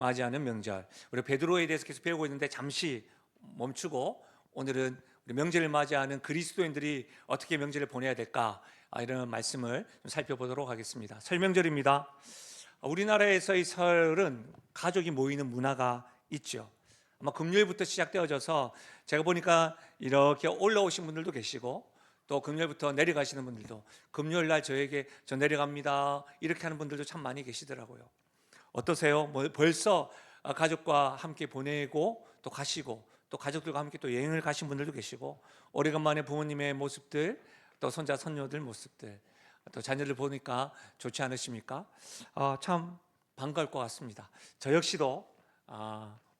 맞이하는 명절, 우리 베드로에 대해서 계속 배우고 있는데 잠시 멈추고 오늘은 우리 명절을 맞이하는 그리스도인들이 어떻게 명절을 보내야 될까, 이런 말씀을 좀 살펴보도록 하겠습니다. 설 명절입니다. 우리나라에서의 설은 가족이 모이는 문화가 있죠. 아마 금요일부터 시작되어져서 제가 보니까 이렇게 올라오신 분들도 계시고, 또 금요일부터 내려가시는 분들도, 금요일 날 저에게 저 내려갑니다 이렇게 하는 분들도 참 많이 계시더라고요. 어떠세요? 뭐 벌써 가족과 함께 보내고 또 가시고, 또 가족들과 함께 또 여행을 가신 분들도 계시고, 오래간만에 부모님의 모습들, 또 손자 손녀들 모습들, 또 자녀들 보니까 좋지 않으십니까? 참 반가울 것 같습니다. 저 역시도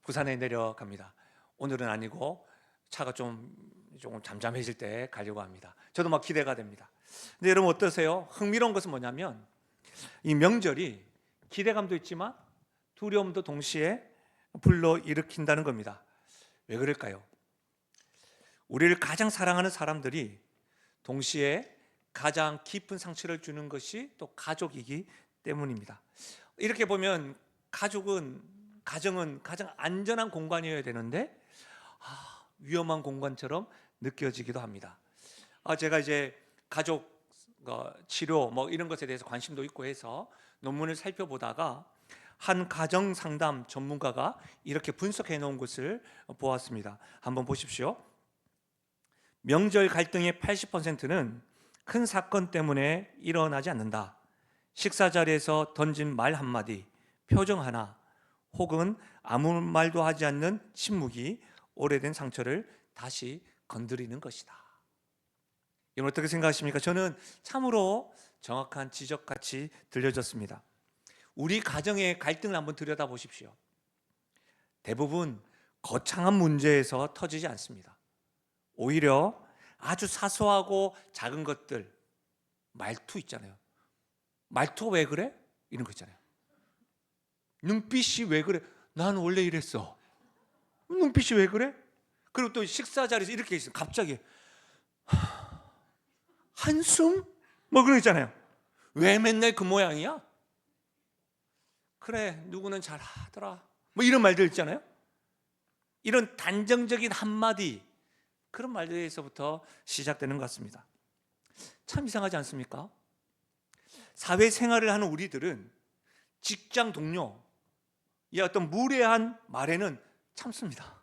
부산에 내려갑니다. 오늘은 아니고 차가 조금 잠잠해질 때 가려고 합니다. 저도 막 기대가 됩니다. 근데 여러분 어떠세요? 흥미로운 것은 뭐냐면 이 명절이 기대감도 있지만 두려움도 동시에 불러일으킨다는 겁니다. 왜 그럴까요? 우리를 가장 사랑하는 사람들이 동시에 가장 깊은 상처를 주는 것이 또 가족이기 때문입니다. 이렇게 보면 가정은 가장 안전한 공간이어야 되는데 위험한 공간처럼 느껴지기도 합니다. 제가 이제 가족 치료 뭐 이런 것에 대해서 관심도 있고 해서 논문을 살펴보다가 한 가정 상담 전문가가 이렇게 분석해 놓은 것을 보았습니다. 한번 보십시오. 명절 갈등의 80%는 큰 사건 때문에 일어나지 않는다. 식사 자리에서 던진 말 한마디, 표정 하나, 혹은 아무 말도 하지 않는 침묵이 오래된 상처를 다시 건드리는 것이다. 이건 어떻게 생각하십니까? 저는 참으로 정확한 지적같이 들려졌습니다. 우리 가정의 갈등을 한번 들여다보십시오. 대부분 거창한 문제에서 터지지 않습니다. 오히려 아주 사소하고 작은 것들, 말투 있잖아요. 말투가 왜 그래? 이런 거 있잖아요. 눈빛이 왜 그래? 난 원래 이랬어. 눈빛이 왜 그래? 그리고 또 식사 자리에서 이렇게 있어요. 갑자기 한숨? 뭐 그런 거 있잖아요. 왜 맨날 그 모양이야? 그래, 누구는 잘 하더라. 뭐 이런 말들 있잖아요. 이런 단정적인 한마디, 그런 말들에서부터 시작되는 것 같습니다. 참 이상하지 않습니까? 사회생활을 하는 우리들은 직장 동료의 어떤 무례한 말에는 참습니다.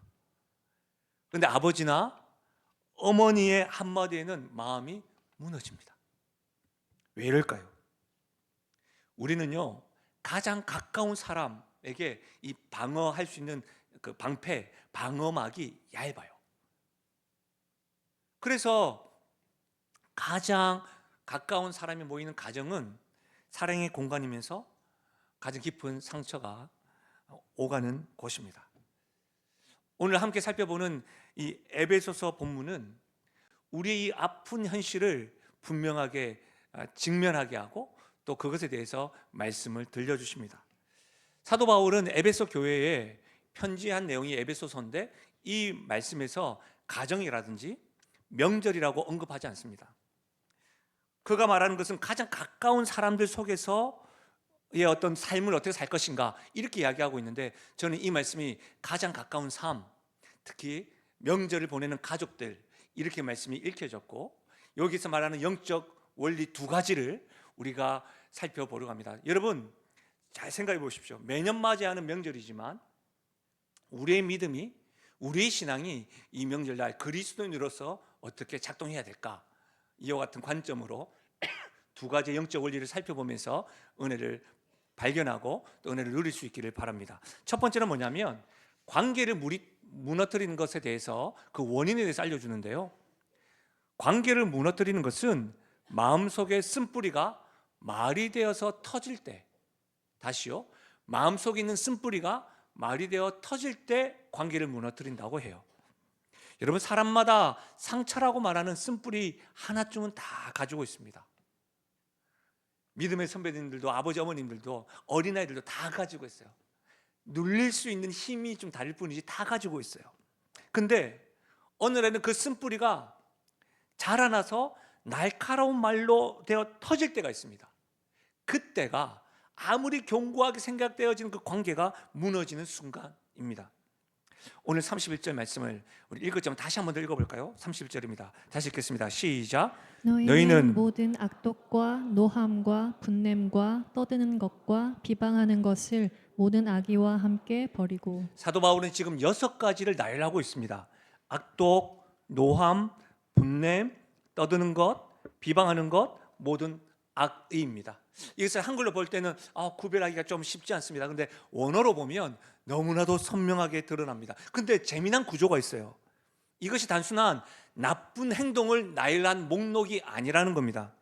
그런데 아버지나 어머니의 한마디에는 마음이 무너집니다. 왜 이럴까요? 우리는요, 가장 가까운 사람에게 이 방어할 수 있는 그 방패, 방어막이 얇아요. 그래서 가장 가까운 사람이 모이는 가정은 사랑의 공간이면서 가장 깊은 상처가 오가는 곳입니다. 오늘 함께 살펴보는 이 에베소서 본문은 우리의 이 아픈 현실을 분명하게 직면하게 하고 또 그것에 대해서 말씀을 들려주십니다. 사도 바울은 에베소 교회에 편지한 내용이 에베소서인데 이 말씀에서 가정이라든지 명절이라고 언급하지 않습니다. 그가 말하는 것은 가장 가까운 사람들 속에서 의 어떤 삶을 어떻게 살 것인가 이렇게 이야기하고 있는데, 저는 이 말씀이 가장 가까운 삶, 특히 명절을 보내는 가족들, 이렇게 말씀이 읽혀졌고, 여기서 말하는 영적 원리 두 가지를 우리가 살펴보려고 합니다. 여러분 잘 생각해 보십시오. 매년 맞이하는 명절이지만 우리의 믿음이, 우리의 신앙이 이 명절날 그리스도인으로서 어떻게 작동해야 될까, 이와 같은 관점으로 두 가지 영적 원리를 살펴보면서 은혜를 발견하고 또 은혜를 누릴 수 있기를 바랍니다. 첫 번째는 뭐냐면 관계를 무너뜨리는 것에 대해서 그 원인에 대해서 알려주는데요, 관계를 무너뜨리는 것은 마음속의 쓴뿌리가 말이 되어서 터질 때, 다시요, 마음속에 있는 쓴뿌리가 말이 되어 터질 때 관계를 무너뜨린다고 해요. 여러분, 사람마다 상처라고 말하는 쓴뿌리 하나쯤은 다 가지고 있습니다. 믿음의 선배님들도 아버지 어머님들도 어린아이들도 다 가지고 있어요. 눌릴 수 있는 힘이 좀 다를 뿐이지 다 가지고 있어요. 근데 어느 날에는 그 쓴뿌리가 자라나서 날카로운 말로 되어 터질 때가 있습니다. 그때가 아무리 견고하게 생각되어지는 그 관계가 무너지는 순간입니다. 오늘 31절 말씀을 우리 읽었지만 다시 한번 더 읽어볼까요? 31절입니다. 다시 읽겠습니다. 시작. 너희는 모든 악독과 노함과 분냄과 떠드는 것과 비방하는 것을 모든 악의와 함께 버리고. 사도 바울은 지금 6가지를 나열하고 있습니다. 악독, 노함, 분냄, 떠드는 것, 비방하는 것, 모든 악의입니다. 이것을 한글로 볼 때는 구별하기가 좀 쉽지 않습니다. 그런데 원어로 보면 너무나도 선명하게 드러납니다. 근데 재미난 구조가 있어요. 이것이 단순한 나쁜 행동을 나열한 목록이 아니라는 겁니다.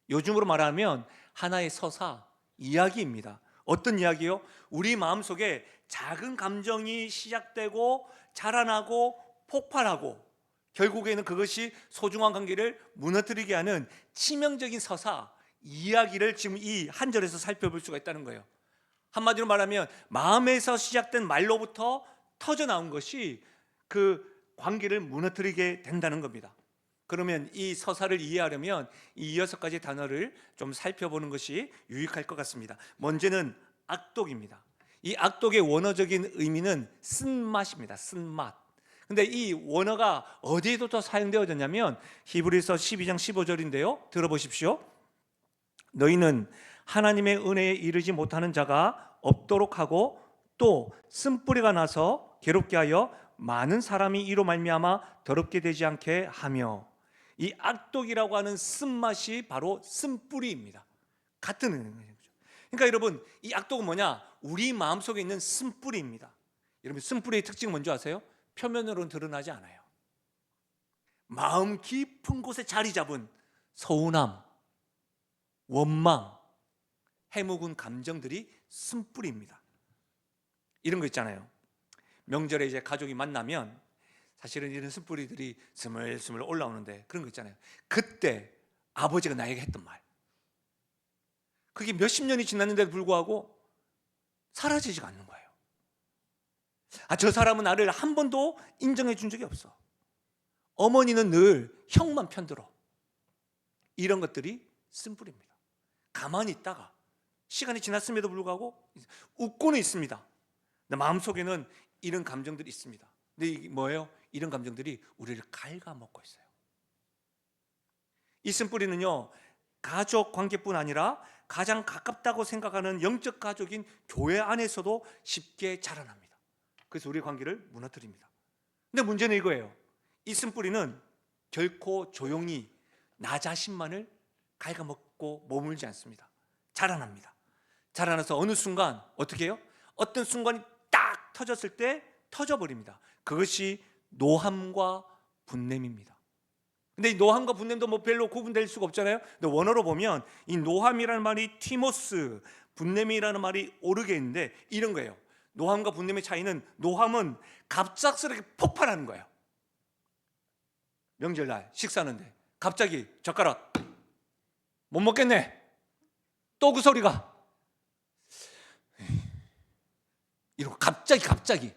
요즘으로 말하면 하나의 서사, 이야기입니다. 어떤 이야기요? 우리 마음속에 작은 감정이 시작되고 자라나고 폭발하고 결국에는 그것이 소중한 관계를 무너뜨리게 하는 치명적인 서사, 이야기를 지금 이 한 절에서 살펴볼 수가 있다는 거예요. 한마디로 말하면 마음에서 시작된 말로부터 터져나온 것이 그 관계를 무너뜨리게 된다는 겁니다. 그러면 이 서사를 이해하려면 이 6가지 단어를 좀 살펴보는 것이 유익할 것 같습니다. 먼저는 악독입니다. 이 악독의 원어적인 의미는 쓴맛입니다. 쓴맛. 근데 이 원어가 어디에도 더 사용되어졌냐면 히브리서 12장 15절인데요. 들어보십시오. 너희는 하나님의 은혜에 이르지 못하는 자가 없도록 하고 또 쓴뿌리가 나서 괴롭게 하여 많은 사람이 이로 말미암아 더럽게 되지 않게 하며. 이 악독이라고 하는 쓴맛이 바로 쓴뿌리입니다. 같은 의미죠. 그러니까 여러분, 이 악독은 뭐냐? 우리 마음속에 있는 쓴뿌리입니다. 여러분, 쓴뿌리의 특징은 뭔지 아세요? 표면으로는 드러나지 않아요. 마음 깊은 곳에 자리 잡은 서운함, 원망, 해묵은 감정들이 쓴뿌리입니다. 이런 거 있잖아요. 명절에 이제 가족이 만나면 사실은 이런 쓴뿌리들이 스물스물 올라오는데 그런 거 있잖아요. 그때 아버지가 나에게 했던 말, 그게 몇십 년이 지났는데도 불구하고 사라지지가 않는 거예요. 저 사람은 나를 한 번도 인정해 준 적이 없어. 어머니는 늘 형만 편들어. 이런 것들이 쓴뿌리입니다. 가만히 있다가 시간이 지났음에도 불구하고 웃고는 있습니다. 근데 마음속에는 이런 감정들이 있습니다. 근데 이게 뭐예요? 이런 감정들이 우리를 갉아먹고 있어요. 이 쓴뿌리는요, 가족 관계뿐 아니라 가장 가깝다고 생각하는 영적 가족인 교회 안에서도 쉽게 자라납니다. 그래서 우리의 관계를 무너뜨립니다. 근데 문제는 이거예요. 이 쓴뿌리는 결코 조용히 나 자신만을 갉아먹고 머물지 않습니다. 자라납니다. 자라나서 어느 순간 어떻게 해요? 어떤 순간이 딱 터졌을 때 터져버립니다. 그것이 노함과 분냄입니다. 근데 이 노함과 분냄도 뭐 별로 구분될 수가 없잖아요. 근데 원어로 보면 이 노함이라는 말이 티모스, 분냄이라는 말이 오르게 있는데 이런 거예요. 노함과 분냄의 차이는, 노함은 갑작스럽게 폭발하는 거예요. 명절날 식사하는데 갑자기 젓가락 못 먹겠네. 또 그 소리가 이러고 갑자기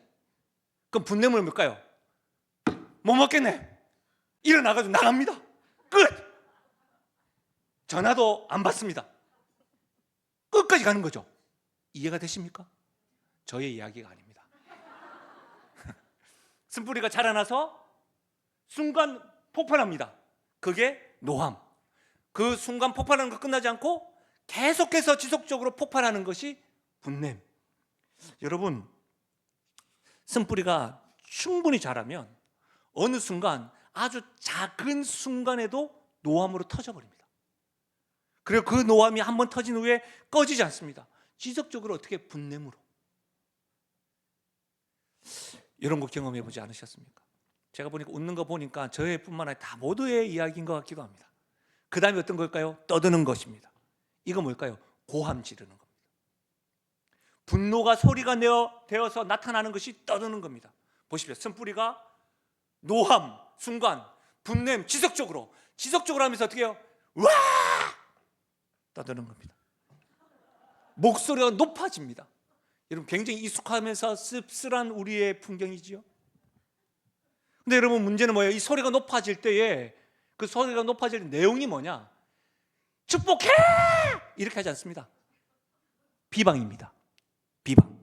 그럼 분냄은 뭘까요? 못 먹겠네. 일어나가지고 나갑니다. 끝. 전화도 안 받습니다. 끝까지 가는 거죠. 이해가 되십니까? 저의 이야기가 아닙니다. 쓴뿌리가 자라나서 순간 폭발합니다. 그게 노함. 그 순간 폭발하는 거 끝나지 않고 계속해서 지속적으로 폭발하는 것이 분냄. 여러분, 쓴뿌리가 충분히 자라면 어느 순간, 아주 작은 순간에도 노함으로 터져버립니다. 그리고 그 노함이 한번 터진 후에 꺼지지 않습니다. 지속적으로 어떻게 분냄으로. 이런 거 경험해 보지 않으셨습니까? 제가 보니까 웃는 거 보니까 저의 뿐만 아니라 다 모두의 이야기인 것 같기도 합니다. 그 다음에 어떤 걸까요? 떠드는 것입니다. 이거 뭘까요? 고함 지르는 겁니다. 분노가 소리가 되어서 나타나는 것이 떠드는 겁니다. 보십시오. 쓴뿌리가 노함, 순간, 분냄, 지속적으로 하면서 어떻게 해요? 와! 떠드는 겁니다. 목소리가 높아집니다. 여러분, 굉장히 익숙하면서 씁쓸한 우리의 풍경이지요. 근데 여러분, 문제는 뭐예요? 이 소리가 높아질 때에, 그 소리가 높아질 내용이 뭐냐? 축복해! 이렇게 하지 않습니다. 비방입니다. 비방.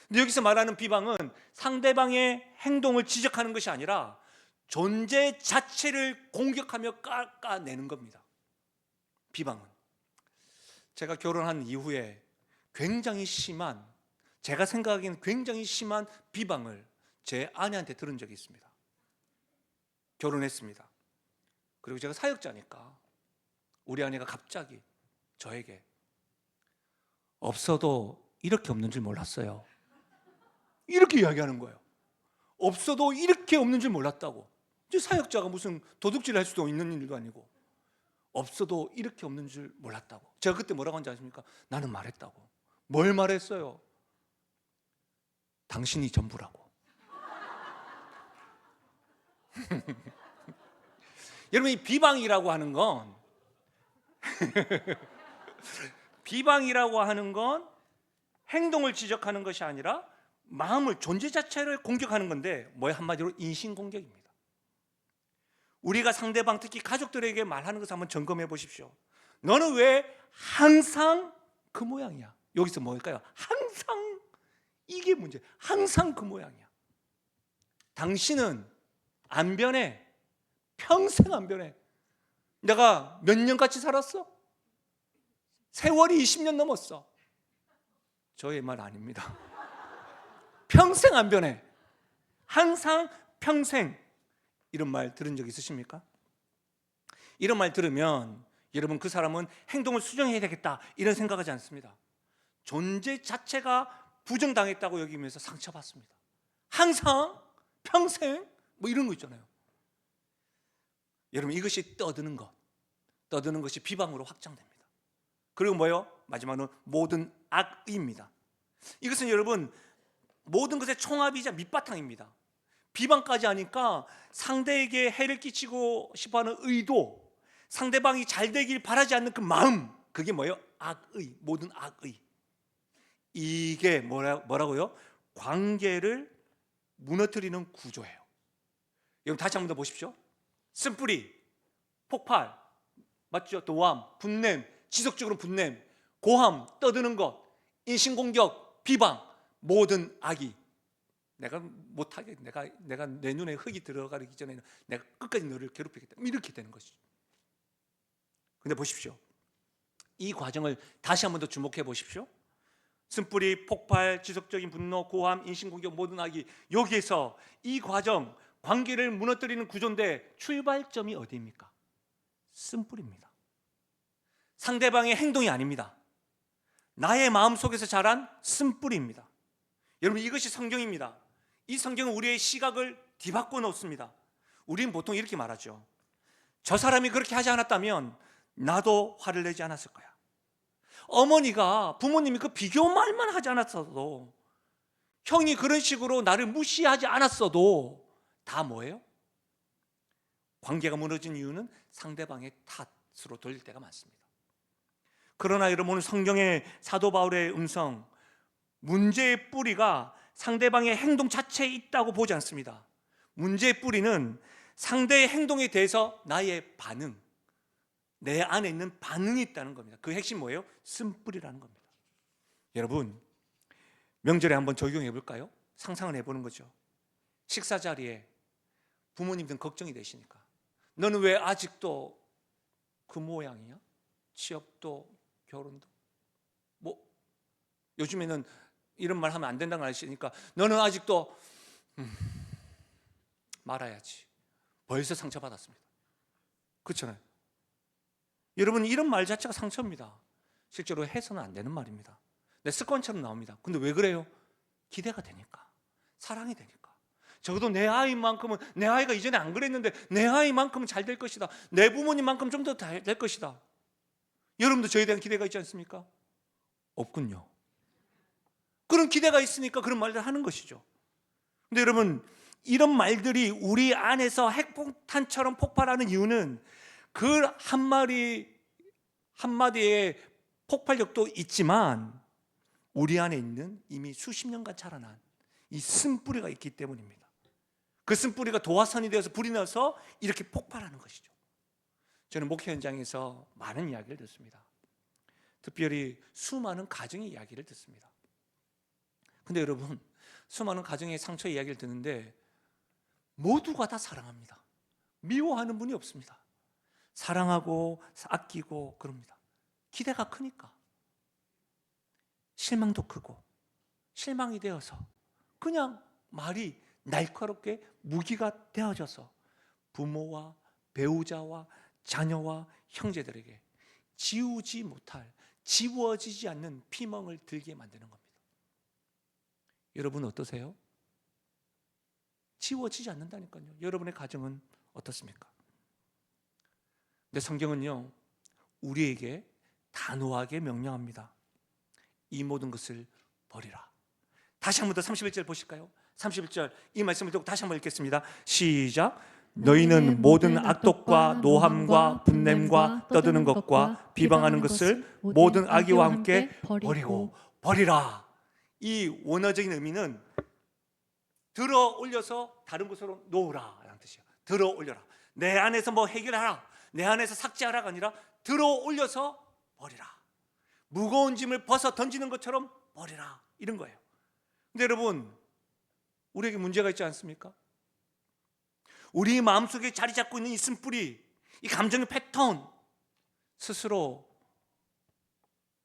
근데 여기서 말하는 비방은 상대방의 행동을 지적하는 것이 아니라 존재 자체를 공격하며 깎아내는 겁니다. 비방은. 제가 결혼한 이후에 굉장히 심한, 제가 생각하기에는 굉장히 심한 비방을 제 아내한테 들은 적이 있습니다. 결혼했습니다. 그리고 제가 사역자니까 우리 아내가 갑자기 저에게 없어도 이렇게 없는 줄 몰랐어요. 이렇게 이야기하는 거예요. 없어도 이렇게 없는 줄 몰랐다고. 이제 사역자가 무슨 도둑질 할 수도 있는 일도 아니고 없어도 이렇게 없는 줄 몰랐다고. 제가 그때 뭐라고 한지 아십니까? 나는 말했다고. 뭘 말했어요? 당신이 전부라고. 여러분, 이 비방이라고 하는 건 비방이라고 하는 건 행동을 지적하는 것이 아니라 마음을, 존재 자체를 공격하는 건데, 뭐야? 한마디로 인신공격입니다. 우리가 상대방, 특히 가족들에게 말하는 것을 한번 점검해 보십시오. 너는 왜 항상 그 모양이야? 여기서 뭘까요? 항상, 이게 문제. 항상 그 모양이야. 당신은 안 변해. 평생 안 변해. 내가 몇 년 같이 살았어? 세월이 20년 넘었어. 저의 말 아닙니다. 평생 안 변해. 항상 평생. 이런 말 들은 적 있으십니까? 이런 말 들으면 여러분, 그 사람은 행동을 수정해야 되겠다 이런 생각하지 않습니다. 존재 자체가 부정당했다고 여기면서 상처받습니다. 항상, 평생, 뭐 이런 거 있잖아요. 여러분, 이것이 떠드는 것이 비방으로 확장됩니다. 그리고 뭐요? 마지막으로 모든 악의입니다. 이것은 여러분, 모든 것의 총합이자 밑바탕입니다. 비방까지 하니까 상대에게 해를 끼치고 싶어하는 의도, 상대방이 잘 되길 바라지 않는 그 마음, 그게 뭐예요? 악의, 모든 악의. 이게 뭐라고요? 관계를 무너뜨리는 구조예요. 여러분, 다시 한 번 더 보십시오. 쓴뿌리, 폭발, 맞죠? 노함, 분냄, 지속적으로 분냄, 고함, 떠드는 것, 인신공격, 비방, 모든 악의. 내가 못하게, 내가 내 눈에 흙이 들어가기 전에는 내가 끝까지 너를 괴롭히겠다, 이렇게 되는 것이죠. 근데 보십시오, 이 과정을 다시 한 번 더 주목해 보십시오. 쓴뿌리, 폭발, 지속적인 분노, 고함, 인신공격, 모든 악의. 여기에서 이 과정, 관계를 무너뜨리는 구조인데 출발점이 어디입니까? 쓴뿌리입니다. 상대방의 행동이 아닙니다. 나의 마음속에서 자란 쓴뿌리입니다. 여러분, 이것이 성경입니다. 이 성경은 우리의 시각을 뒤바꿔 놓습니다. 우리는 보통 이렇게 말하죠. 저 사람이 그렇게 하지 않았다면 나도 화를 내지 않았을 거야. 어머니가, 부모님이 그 비교 말만 하지 않았어도, 형이 그런 식으로 나를 무시하지 않았어도 다 뭐예요? 관계가 무너진 이유는 상대방의 탓으로 돌릴 때가 많습니다. 그러나 여러분, 오늘 성경의 사도 바울의 음성, 문제의 뿌리가 상대방의 행동 자체에 있다고 보지 않습니다. 문제의 뿌리는 상대의 행동에 대해서 나의 반응, 내 안에 있는 반응이 있다는 겁니다. 그 핵심 뭐예요? 쓴뿌리라는 겁니다. 여러분, 명절에 한번 적용해 볼까요? 상상을 해보는 거죠. 식사 자리에 부모님들은 걱정이 되시니까, 너는 왜 아직도 그 모양이야? 취업도 결혼도, 뭐 요즘에는 이런 말 하면 안 된다는 걸 아시니까 너는 아직도 말아야지. 벌써 상처받았습니다. 그렇잖아요. 여러분, 이런 말 자체가 상처입니다. 실제로 해서는 안 되는 말입니다. 내 습관처럼 나옵니다. 근데 왜 그래요? 기대가 되니까, 사랑이 되니까. 적어도 내 아이만큼은, 내 아이가 이전에 안 그랬는데 내 아이만큼은 잘 될 것이다, 내 부모님만큼 좀 더 될 것이다. 여러분도 저에 대한 기대가 있지 않습니까? 없군요. 그런 기대가 있으니까 그런 말들 하는 것이죠. 근데 여러분, 이런 말들이 우리 안에서 핵폭탄처럼 폭발하는 이유는 그 한마디의 폭발력도 있지만 우리 안에 있는 이미 수십 년간 자라난 이 쓴뿌리가 있기 때문입니다. 그 쓴뿌리가 도화선이 되어서 불이 나서 이렇게 폭발하는 것이죠. 저는 목회 현장에서 많은 이야기를 듣습니다. 특별히 수많은 가정의 이야기를 듣습니다. 근데 여러분, 수많은 가정의 상처 이야기를 듣는데 모두가 다 사랑합니다. 미워하는 분이 없습니다. 사랑하고 아끼고 그럽니다. 기대가 크니까. 실망도 크고 실망이 되어서 그냥 말이 날카롭게 무기가 되어져서 부모와 배우자와 자녀와 형제들에게 지우지 못할, 지워지지 않는 피멍을 들게 만드는 겁니다. 여러분 어떠세요? 지워지지 않는다니까요. 여러분의 가정은 어떻습니까? 근데 성경은요, 우리에게 단호하게 명령합니다. 이 모든 것을 버리라. 다시 한 번 더 31절 보실까요? 31절 이 말씀을 듣고 다시 한번 읽겠습니다. 시작. 너희는 모든 악독과 노함과 분냄과 떠드는 것과 비방하는 것을 모든 악의와 함께 버리고 버리라. 이 원어적인 의미는 들어 올려서 다른 곳으로 놓으라 라는 뜻이에요. 들어 올려라. 내 안에서 뭐 해결하라, 내 안에서 삭제하라가 아니라 들어 올려서 버리라. 무거운 짐을 벗어 던지는 것처럼 버리라, 이런 거예요. 근데 여러분, 우리에게 문제가 있지 않습니까? 우리 마음속에 자리 잡고 있는 이 쓴뿌리, 이 감정의 패턴 스스로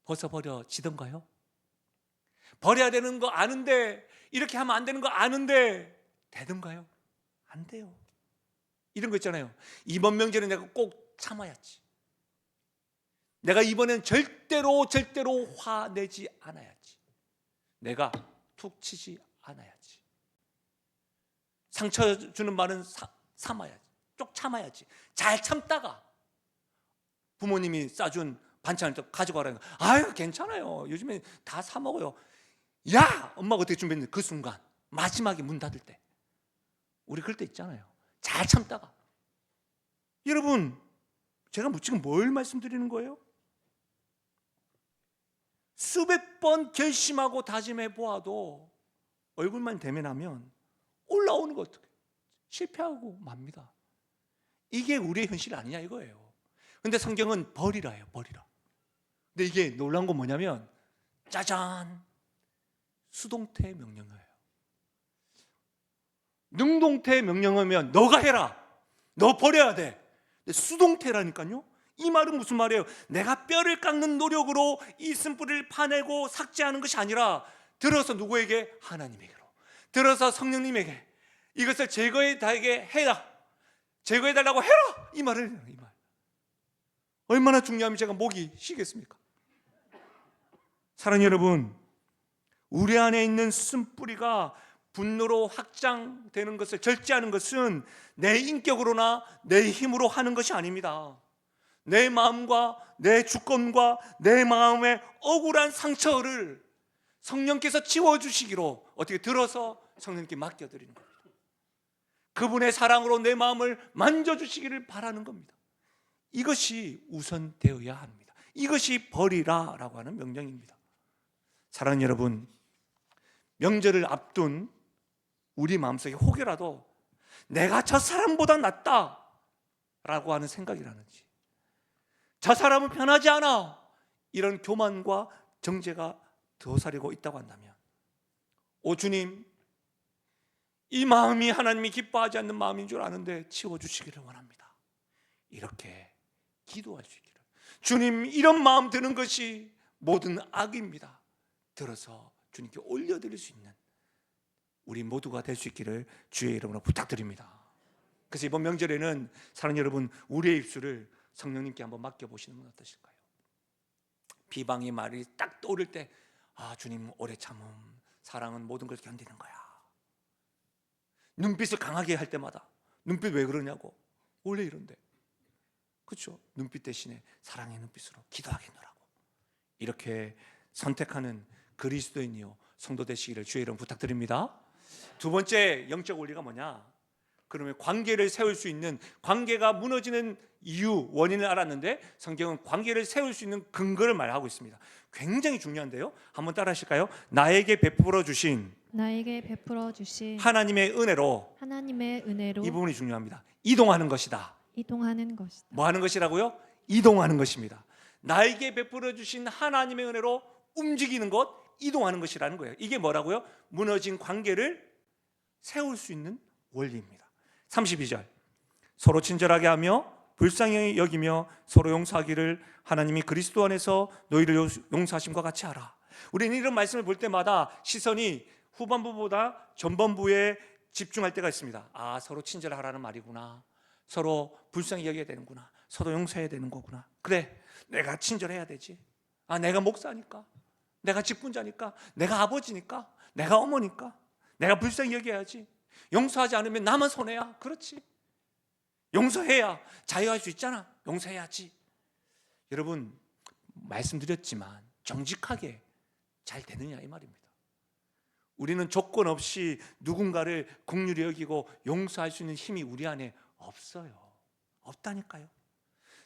벗어버려지던가요? 버려야 되는 거 아는데, 이렇게 하면 안 되는 거 아는데 되던가요? 안 돼요. 이런 거 있잖아요. 이번 명절에 내가 꼭 참아야지. 내가 이번엔 절대로 화내지 않아야지. 내가 툭 치지 않아야지. 상처 주는 말은 참아야지. 쪽 참아야지. 잘 참다가 부모님이 싸준 반찬을 또 가져가라는 거. 아유, 괜찮아요. 요즘에 다 사 먹어요. 야! 엄마가 어떻게 준비했는데 그 순간 마지막에 문 닫을 때 우리 그럴 때 있잖아요. 잘 참다가. 여러분, 제가 지금 뭘 말씀드리는 거예요? 수백 번 결심하고 다짐해 보아도 얼굴만 대면하면 올라오는 거 어떻게 실패하고 맙니다. 이게 우리의 현실 아니냐 이거예요. 근데 성경은 버리라예요. 버리라. 근데 이게 놀라운 건 뭐냐면 짜잔, 수동태 명령어예요. 능동태 명령어면 너가 해라, 너 버려야 돼. 근데 수동태라니까요. 이 말은 무슨 말이에요? 내가 뼈를 깎는 노력으로 이 쓴뿌리를 파내고 삭제하는 것이 아니라 들어서 누구에게? 하나님에게로. 들어서 성령님에게 이것을 제거해달게 해라, 제거해달라고 해라, 이 말을 해요. 이 말 얼마나 중요하면 제가 목이 쉬겠습니까? 사랑하는 여러분, 우리 안에 있는 쓴뿌리가 분노로 확장되는 것을 절제하는 것은 내 인격으로나 내 힘으로 하는 것이 아닙니다. 내 마음과 내 주권과 내 마음의 억울한 상처를 성령께서 지워주시기로 어떻게 들어서 성령님께 맡겨드리는 겁니다. 그분의 사랑으로 내 마음을 만져주시기를 바라는 겁니다. 이것이 우선되어야 합니다. 이것이 버리라라고 하는 명령입니다. 사랑하는 여러분, 명절을 앞둔 우리 마음속에 혹여라도 내가 저 사람보다 낫다라고 하는 생각이라든지 저 사람은 편하지 않아, 이런 교만과 정죄가 도사리고 있다고 한다면, 오 주님, 이 마음이 하나님이 기뻐하지 않는 마음인 줄 아는데 치워주시기를 원합니다. 이렇게 기도할 수 있기를. 주님, 이런 마음 드는 것이 모든 악입니다. 들어서 주님께 올려드릴 수 있는 우리 모두가 될 수 있기를 주의 이름으로 부탁드립니다. 그래서 이번 명절에는 사랑하는 여러분, 우리의 입술을 성령님께 한번 맡겨보시는 건 어떠실까요? 비방의 말이 딱 떠오를 때, 아, 주님 오래 참음, 사랑은 모든 걸 견디는 거야. 눈빛을 강하게 할 때마다 눈빛 왜 그러냐고, 원래 이런데, 그렇죠? 눈빛 대신에 사랑의 눈빛으로 기도하겠노라고, 이렇게 선택하는 그리스도인이요 성도 되시기를 주의 이름 부탁드립니다. 두 번째 영적 원리가 뭐냐? 그러면 관계를 세울 수 있는, 관계가 무너지는 이유, 원인을 알았는데 성경은 관계를 세울 수 있는 근거를 말하고 있습니다. 굉장히 중요한데요. 한번 따라 하실까요? 나에게 베풀어 주신 하나님의 은혜로, 이 부분이 중요합니다. 이동하는 것이다. 이동하는 것이다. 뭐 하는 것이라고요? 이동하는 것입니다. 나에게 베풀어 주신 하나님의 은혜로 움직이는 것, 이동하는 것이라는 거예요. 이게 뭐라고요? 무너진 관계를 세울 수 있는 원리입니다. 32절, 서로 친절하게 하며 불쌍히 여기며 서로 용서하기를 하나님이 그리스도 안에서 너희를 용서하심과 같이 하라. 우리는 이런 말씀을 볼 때마다 시선이 후반부보다 전반부에 집중할 때가 있습니다. 아, 서로 친절하라는 말이구나. 서로 불쌍히 여겨야 되는구나. 서로 용서해야 되는 거구나. 그래, 내가 친절해야 되지. 아, 내가 목사니까, 내가 직분자니까, 내가 아버지니까, 내가 어머니까 내가 불쌍히 여겨야지. 용서하지 않으면 나만 손해야. 그렇지, 용서해야 자유할 수 있잖아. 용서해야지. 여러분, 말씀드렸지만 정직하게 잘 되느냐 이 말입니다. 우리는 조건 없이 누군가를 긍휼히 여기고 용서할 수 있는 힘이 우리 안에 없어요. 없다니까요.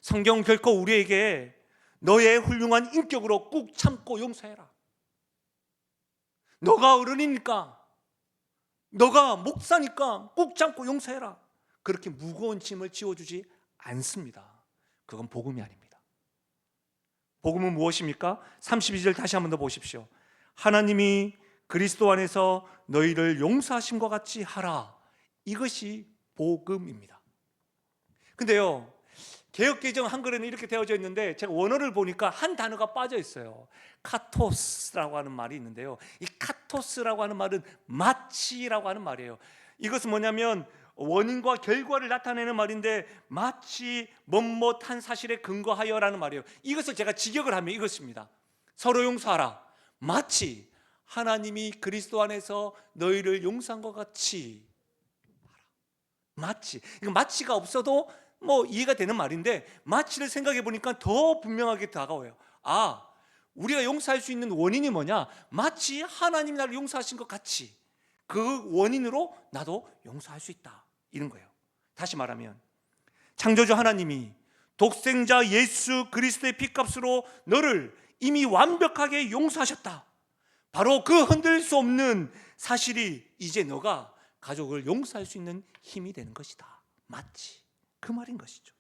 성경은 결코 우리에게 너의 훌륭한 인격으로 꾹 참고 용서해라, 너가 어른이니까, 너가 목사니까 꾹 참고 용서해라, 그렇게 무거운 짐을 지워주지 않습니다. 그건 복음이 아닙니다. 복음은 무엇입니까? 32절 다시 한 번 더 보십시오. 하나님이 그리스도 안에서 너희를 용서하심과 같이 하라. 이것이 복음입니다. 근데요, 개역개정 한글에는 이렇게 되어져 있는데 제가 원어를 보니까 한 단어가 빠져 있어요. 카토스라고 하는 말이 있는데요, 이 카토스라고 하는 말은 마치라고 하는 말이에요. 이것은 뭐냐면 원인과 결과를 나타내는 말인데, 마치 뭐뭐한 사실에 근거하여라는 말이에요. 이것을 제가 직역을 하면 이것입니다. 서로 용서하라, 마치 하나님이 그리스도 안에서 너희를 용서한 것 같이 하라. 마치, 이거 마치가 없어도 뭐 이해가 되는 말인데, 마치를 생각해 보니까 더 분명하게 다가와요. 아, 우리가 용서할 수 있는 원인이 뭐냐? 마치 하나님이 나를 용서하신 것 같이 그 원인으로 나도 용서할 수 있다, 이런 거예요. 다시 말하면 창조주 하나님이 독생자 예수 그리스도의 피값으로 너를 이미 완벽하게 용서하셨다. 바로 그 흔들 수 없는 사실이 이제 너가 가족을 용서할 수 있는 힘이 되는 것이다. 마치 그 말인 것이죠.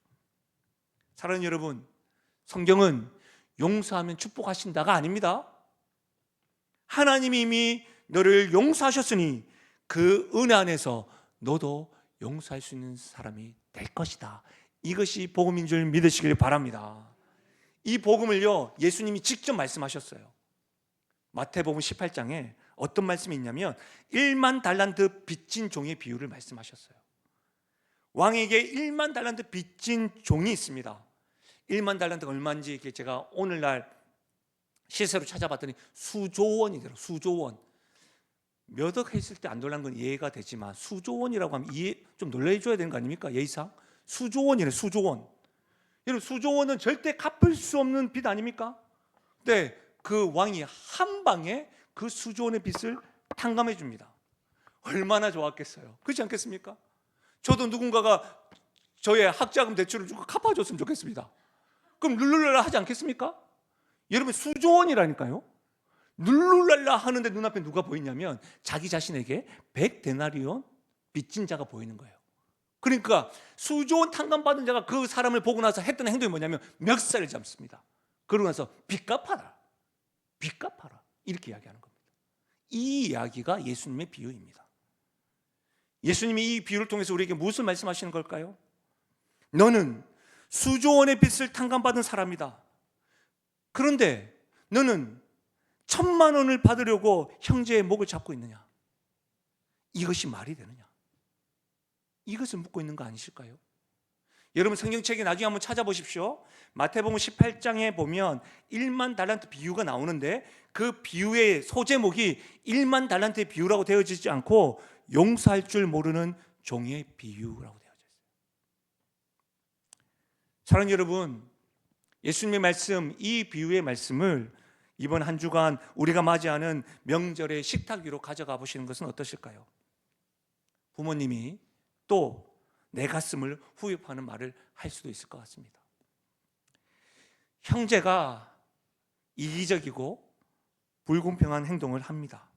사랑하는 여러분, 성경은 용서하면 축복하신다가 아닙니다. 하나님이 이미 너를 용서하셨으니 그 은혜 안에서 너도 용서할 수 있는 사람이 될 것이다. 이것이 복음인 줄 믿으시길 바랍니다. 이 복음을요, 예수님이 직접 말씀하셨어요. 마태복음 18장에 어떤 말씀이 있냐면 1만 달란트 빚진 종의 비유를 말씀하셨어요. 왕에게 1만 달란트 빚진 종이 있습니다. 1만 달란트가 얼마인지 제가 오늘날 시세로 찾아봤더니 수조 원이더라고요. 수조 원. 몇 억 했을 때 안 놀란 건 이해가 되지만 수조 원이라고 하면 이해 좀 놀라줘야 되는 거 아닙니까? 예의상. 수조 원이래, 수조 원. 여러분, 수조 원은 절대 갚을 수 없는 빚 아닙니까? 근데 그 왕이 한 방에 그 수조 원의 빚을 탕감해 줍니다. 얼마나 좋았겠어요. 그렇지 않겠습니까? 저도 누군가가 저의 학자금 대출을 주고 갚아줬으면 좋겠습니다. 그럼 룰루랄라 하지 않겠습니까? 여러분, 수조 원이라니까요. 룰루랄라 하는데 눈앞에 누가 보이냐면 자기 자신에게 100데나리온 빚진 자가 보이는 거예요. 그러니까 수조 원 탕감받은 자가 그 사람을 보고 나서 했던 행동이 뭐냐면 멱살을 잡습니다. 그러고 나서 빚 갚아라, 빚 갚아라, 이렇게 이야기하는 겁니다. 이 이야기가 예수님의 비유입니다. 예수님이 이 비유를 통해서 우리에게 무엇을 말씀하시는 걸까요? 너는 수조 원의 빚을 탕감받은 사람이다. 그런데 너는 1,000만 원을 받으려고 형제의 목을 잡고 있느냐? 이것이 말이 되느냐? 이것을 묻고 있는 거 아니실까요? 여러분, 성경책에 나중에 한번 찾아보십시오. 마태복음 18장에 보면 1만 달란트 비유가 나오는데 그 비유의 소제목이 1만 달란트의 비유라고 되어지지 않고 용서할 줄 모르는 종의 비유라고 되어져 있어요. 사랑하는 여러분, 예수님의 말씀, 이 비유의 말씀을 이번 한 주간 우리가 맞이하는 명절의 식탁 위로 가져가 보시는 것은 어떠실까요? 부모님이 또 내 가슴을 후벼파는 말을 할 수도 있을 것 같습니다. 형제가 이기적이고 불공평한 행동을 합니다.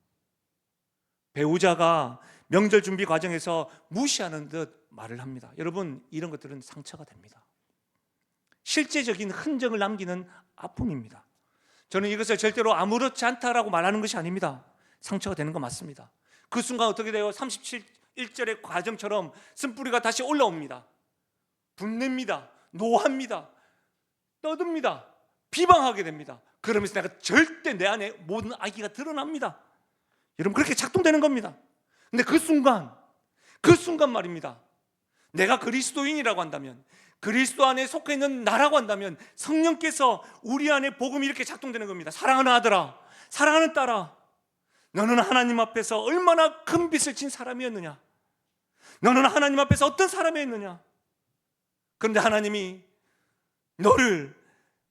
배우자가 명절 준비 과정에서 무시하는 듯 말을 합니다. 여러분, 이런 것들은 상처가 됩니다. 실제적인 흔적을 남기는 아픔입니다. 저는 이것을 절대로 아무렇지 않다라고 말하는 것이 아닙니다. 상처가 되는 거 맞습니다. 그 순간 어떻게 돼요? 37절의 과정처럼 쓴뿌리가 다시 올라옵니다. 분냅니다. 노합니다. 떠듭니다. 비방하게 됩니다. 그러면서 내가 절대 내 안에 모든 악의가 드러납니다. 여러분, 그렇게 작동되는 겁니다. 근데 그 순간 말입니다. 내가 그리스도인이라고 한다면, 그리스도 안에 속해 있는 나라고 한다면 성령께서 우리 안에 복음이 이렇게 작동되는 겁니다. 사랑하는 아들아, 사랑하는 딸아, 너는 하나님 앞에서 얼마나 큰 빚을 진 사람이었느냐? 너는 하나님 앞에서 어떤 사람이었느냐? 그런데 하나님이 너를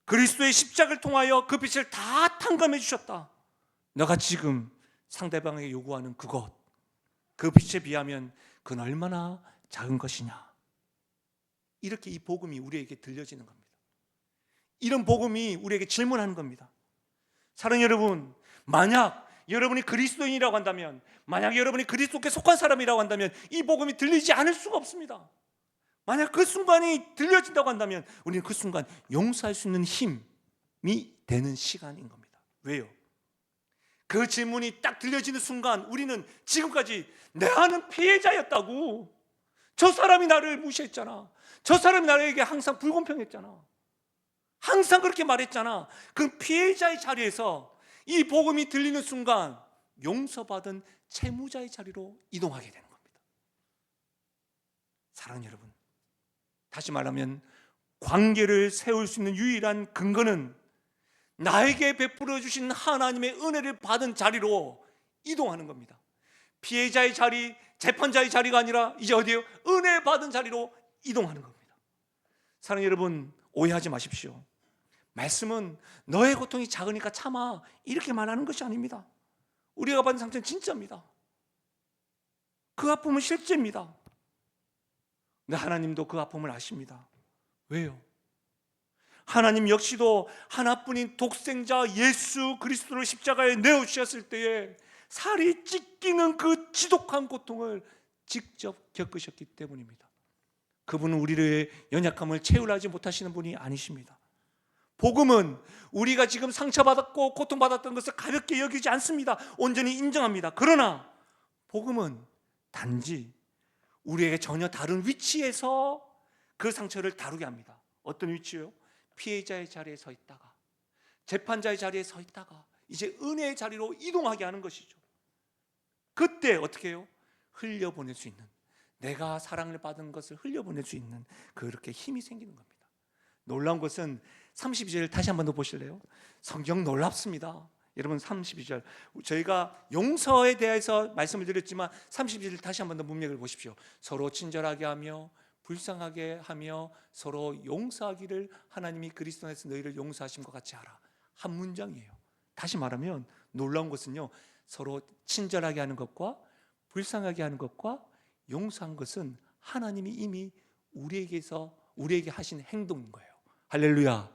그리스도의 십자가를 통하여 그 빚을 다 탕감해 주셨다. 너가 지금 상대방에게 요구하는 그것, 그 빚에 비하면 그건 얼마나 작은 것이냐? 이렇게 이 복음이 우리에게 들려지는 겁니다. 이런 복음이 우리에게 질문하는 겁니다. 사랑하는 여러분, 만약 여러분이 그리스도인이라고 한다면, 만약 여러분이 그리스도께 속한 사람이라고 한다면 이 복음이 들리지 않을 수가 없습니다. 만약 그 순간이 들려진다고 한다면 우리는 그 순간 용서할 수 있는 힘이 되는 시간인 겁니다. 왜요? 그 질문이 딱 들려지는 순간 우리는 지금까지 나는 피해자였다고, 저 사람이 나를 무시했잖아, 저 사람이 나에게 항상 불공평했잖아, 항상 그렇게 말했잖아. 그 피해자의 자리에서 이 복음이 들리는 순간 용서받은 채무자의 자리로 이동하게 되는 겁니다. 사랑하는 여러분, 다시 말하면 관계를 세울 수 있는 유일한 근거는 나에게 베풀어 주신 하나님의 은혜를 받은 자리로 이동하는 겁니다. 피해자의 자리, 재판자의 자리가 아니라 이제 어디예요? 은혜 받은 자리로 이동하는 겁니다. 사랑하는 여러분, 오해하지 마십시오. 말씀은 너의 고통이 작으니까 참아 이렇게 말하는 것이 아닙니다. 우리가 받은 상처는 진짜입니다. 그 아픔은 실제입니다. 근데 하나님도 그 아픔을 아십니다. 왜요? 하나님 역시도 하나뿐인 독생자 예수 그리스도를 십자가에 내어주셨을 때에 살이 찢기는 그 지독한 고통을 직접 겪으셨기 때문입니다. 그분은 우리의 연약함을 채울하지 못하시는 분이 아니십니다. 복음은 우리가 지금 상처받았고 고통받았던 것을 가볍게 여기지 않습니다. 온전히 인정합니다. 그러나 복음은 단지 우리에게 전혀 다른 위치에서 그 상처를 다루게 합니다. 어떤 위치요? 피해자의 자리에 서 있다가, 재판자의 자리에 서 있다가 이제 은혜의 자리로 이동하게 하는 것이죠. 그때 어떻게 해요? 흘려보낼 수 있는, 내가 사랑을 받은 것을 흘려보낼 수 있는 그렇게 힘이 생기는 겁니다. 놀라운 것은 32절 다시 한번 더 보실래요? 성경 놀랍습니다. 여러분, 32절 저희가 용서에 대해서 말씀을 드렸지만 32절 다시 한번 더 문맥을 보십시오. 서로 친절하게 하며 불쌍하게 하며 서로 용서하기를 하나님이 그리스도 안에서 너희를 용서하심과 같이 하라. 한 문장이에요. 다시 말하면 놀라운 것은요, 서로 친절하게 하는 것과 불쌍하게 하는 것과 용서한 것은 하나님이 이미 우리에게 하신 행동인 거예요. 할렐루야.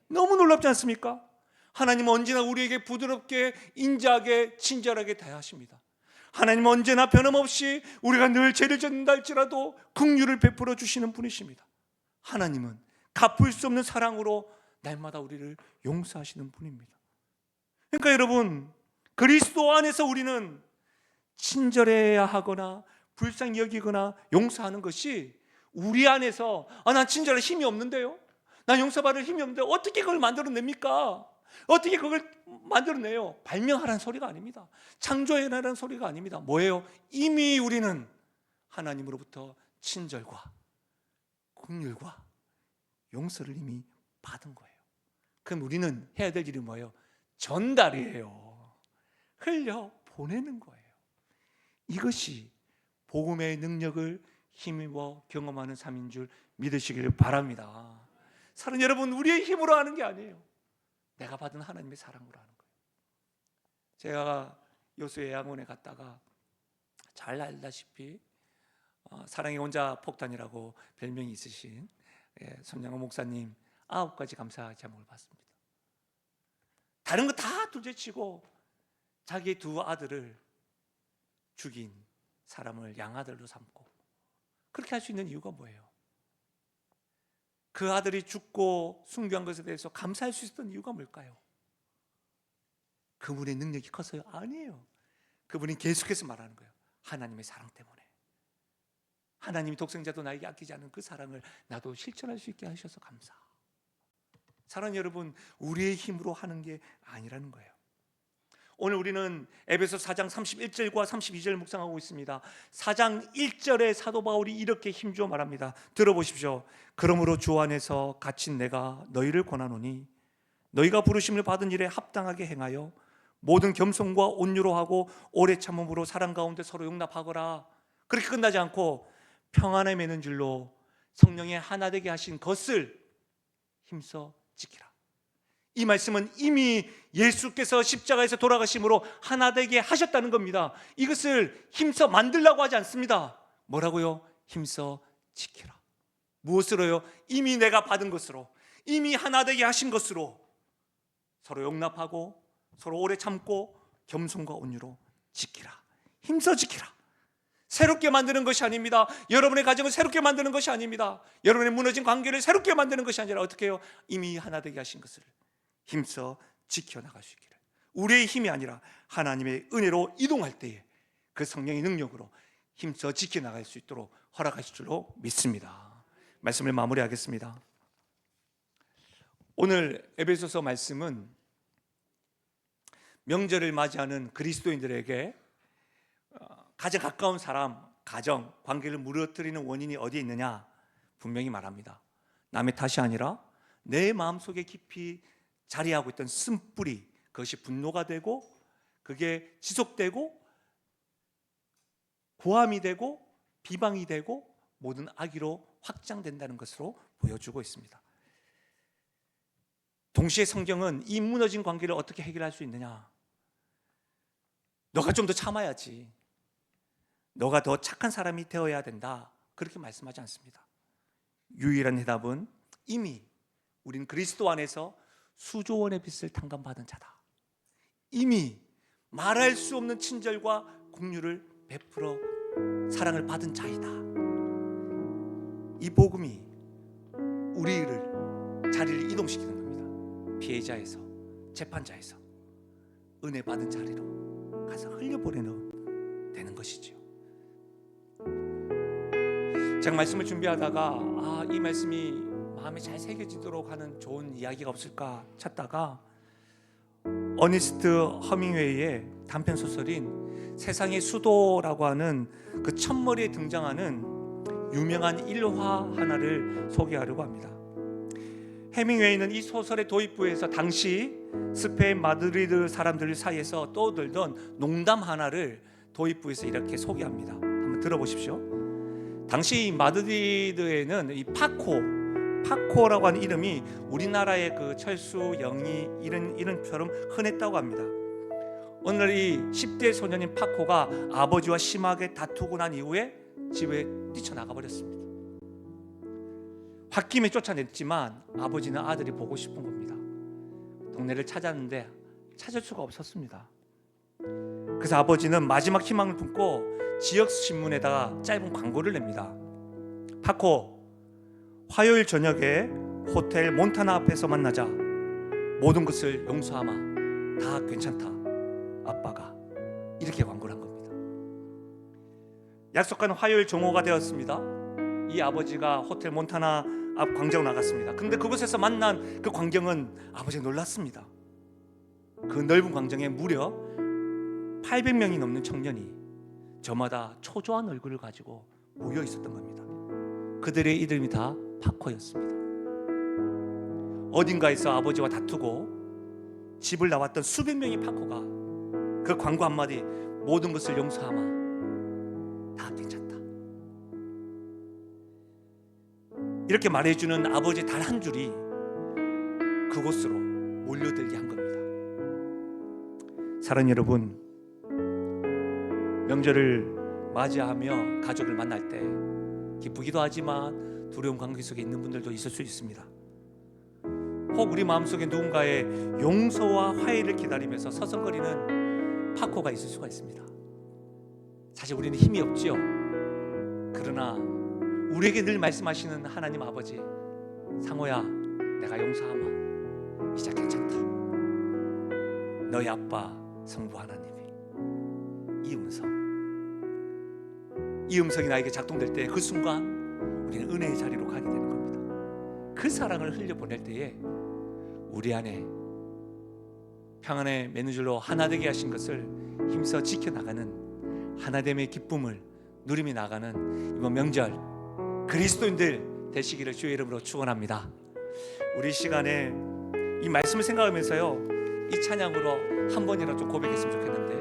너무 놀랍지 않습니까? 하나님은 언제나 우리에게 부드럽게, 인자하게, 친절하게 대하십니다. 하나님은 언제나 변함없이 우리가 늘 죄를 짓는다 할지라도 긍휼을 베풀어 주시는 분이십니다. 하나님은 갚을 수 없는 사랑으로 날마다 우리를 용서하시는 분입니다. 그러니까 여러분, 그리스도 안에서 우리는 친절해야 하거나 불쌍히 여기거나 용서하는 것이 우리 안에서 난 친절할 힘이 없는데요, 난 용서받을 힘이 없는데 어떻게 그걸 만들어냅니까? 어떻게 그걸 만들어내요? 발명하라는 소리가 아닙니다. 창조해내라는 소리가 아닙니다. 뭐예요? 이미 우리는 하나님으로부터 친절과 긍휼과 용서를 이미 받은 거예요. 그럼 우리는 해야 될 일이 뭐예요? 전달이에요. 흘려 보내는 거예요. 이것이 복음의 능력을 힘입어 경험하는 삶인 줄 믿으시기를 바랍니다. 사랑하는 여러분, 우리의 힘으로 하는 게 아니에요. 내가 받은 하나님의 사랑으로 하는 거예요. 제가 여수의 양원에 갔다가 잘 알다시피 사랑의 혼자 폭탄이라고 별명이 있으신 손양호 목사님 9가지 감사 제목을 받습니다. 다른 거 다 둘째치고 자기 두 아들을 죽인 사람을 양아들로 삼고, 그렇게 할 수 있는 이유가 뭐예요? 그 아들이 죽고 순교한 것에 대해서 감사할 수 있었던 이유가 뭘까요? 그분의 능력이 커서요? 아니에요. 그분이 계속해서 말하는 거예요. 하나님의 사랑 때문에. 하나님이 독생자도 나에게 아끼지 않은 그 사랑을 나도 실천할 수 있게 하셔서 감사. 사랑하는 여러분, 우리의 힘으로 하는 게 아니라는 거예요. 오늘 우리는 에베소 4장 31절과 32절 묵상하고 있습니다. 4장 1절에 사도 바울이 이렇게 힘주어 말합니다. 들어보십시오. 그러므로 주 안에서 갇힌 내가 너희를 권하노니 너희가 부르심을 받은 일에 합당하게 행하여 모든 겸손과 온유로 하고 오래 참음으로 사랑 가운데 서로 용납하거라. 그렇게 끝나지 않고 평안에 매는 줄로 성령의 하나 되게 하신 것을 힘써 지키라. 이 말씀은 이미 예수께서 십자가에서 돌아가심으로 하나 되게 하셨다는 겁니다. 이것을 힘써 만들라고 하지 않습니다. 뭐라고요? 힘써 지키라. 무엇으로요? 이미 내가 받은 것으로, 이미 하나 되게 하신 것으로 서로 용납하고 서로 오래 참고 겸손과 온유로 지키라. 힘써 지키라. 새롭게 만드는 것이 아닙니다. 여러분의 가정을 새롭게 만드는 것이 아닙니다. 여러분의 무너진 관계를 새롭게 만드는 것이 아니라 어떻게 해요? 이미 하나 되게 하신 것을 힘써 지켜나갈 수 있기를. 우리의 힘이 아니라 하나님의 은혜로 이동할 때에 그 성령의 능력으로 힘써 지켜나갈 수 있도록 허락하실 줄로 믿습니다. 말씀을 마무리하겠습니다. 오늘 에베소서 말씀은 명절을 맞이하는 그리스도인들에게 가장 가까운 사람, 가정, 관계를 무너뜨리는 원인이 어디에 있느냐 분명히 말합니다. 남의 탓이 아니라 내 마음속에 깊이 자리하고 있던 쓴뿌리, 그것이 분노가 되고 그게 지속되고 고함이 되고 비방이 되고 모든 악의로 확장된다는 것으로 보여주고 있습니다. 동시에 성경은 이 무너진 관계를 어떻게 해결할 수 있느냐, 너가 좀 더 참아야지, 너가 더 착한 사람이 되어야 된다, 그렇게 말씀하지 않습니다. 유일한 해답은 이미 우린 그리스도 안에서 수조원의 빚을 탕감받은 자다. 이미 말할 수 없는 친절과 긍휼을 베풀어 사랑을 받은 자이다. 이 복음이 우리를 자리를 이동시키는 겁니다. 피해자에서 재판자에서 은혜 받은 자리로 가서 흘려보내는 되는 것이지요. 제가 말씀을 준비하다가 이 말씀이 마음에 잘 새겨지도록 하는 좋은 이야기가 없을까 찾다가 어니스트 허밍웨이의 단편 소설인 세상의 수도라고 하는 그 첫머리에 등장하는 유명한 일화 하나를 소개하려고 합니다. 해밍웨이는 이 소설의 도입부에서 당시 스페인 마드리드 사람들 사이에서 떠들던 농담 하나를 도입부에서 이렇게 소개합니다. 한번 들어보십시오. 당시 마드리드에는 이 파코라고 하는 이름이 우리나라의 그 철수, 영희 이런 이름처럼 흔했다고 합니다. 어느 날 이 10대 소년인 파코가 아버지와 심하게 다투고 난 이후에 집에 뛰쳐나가 버렸습니다. 홧김에 쫓아냈지만 아버지는 아들이 보고 싶은 겁니다. 동네를 찾았는데 찾을 수가 없었습니다. 그래서 아버지는 마지막 희망을 품고 지역 신문에다가 짧은 광고를 냅니다. 파코, 화요일 저녁에 호텔 몬타나 앞에서 만나자. 모든 것을 용서하마. 다 괜찮다. 아빠가. 이렇게 광고를 한 겁니다. 약속한 화요일 정오가 되었습니다. 이 아버지가 호텔 몬타나 앞 광장으로 나갔습니다. 그런데 그곳에서 만난 그 광경은 아버지가 놀랐습니다. 그 넓은 광장에 무려 800명이 넘는 청년이 저마다 초조한 얼굴을 가지고 모여 있었던 겁니다. 그들의 이름이 다 파코였습니다. 어딘가에서 아버지와 다투고 집을 나왔던 수백 명의 파코가 그 광고 한마디, 모든 것을 용서하마. 다 괜찮다. 이렇게 말해주는 아버지 단 한 줄이 그곳으로 몰려들게 한 겁니다. 사랑하는 여러분, 명절을 맞이하며 가족을 만날 때 기쁘기도 하지만 두려운 관계 속에 있는 분들도 있을 수 있습니다. 혹 우리 마음속에 누군가의 용서와 화해를 기다리면서 서성거리는 파코가 있을 수가 있습니다. 사실 우리는 힘이 없지요. 그러나 우리에게 늘 말씀하시는 하나님 아버지, 상호야, 내가 용서하마. 이제 괜찮다. 너희 아빠 성부 하나님이 이 음성이 나에게 작동될 때 그 순간 우리는 은혜의 자리로 가게 되는 겁니다. 그 사랑을 흘려보낼 때에 우리 안에 평안의 맨줄로 하나 되게 하신 것을 힘써 지켜나가는 하나됨의 기쁨을 누리며 나가는 이번 명절 그리스도인들 되시기를 주의 이름으로 축원합니다. 우리 시간에 이 말씀을 생각하면서요, 이 찬양으로 한 번이라도 좀 고백했으면 좋겠는데,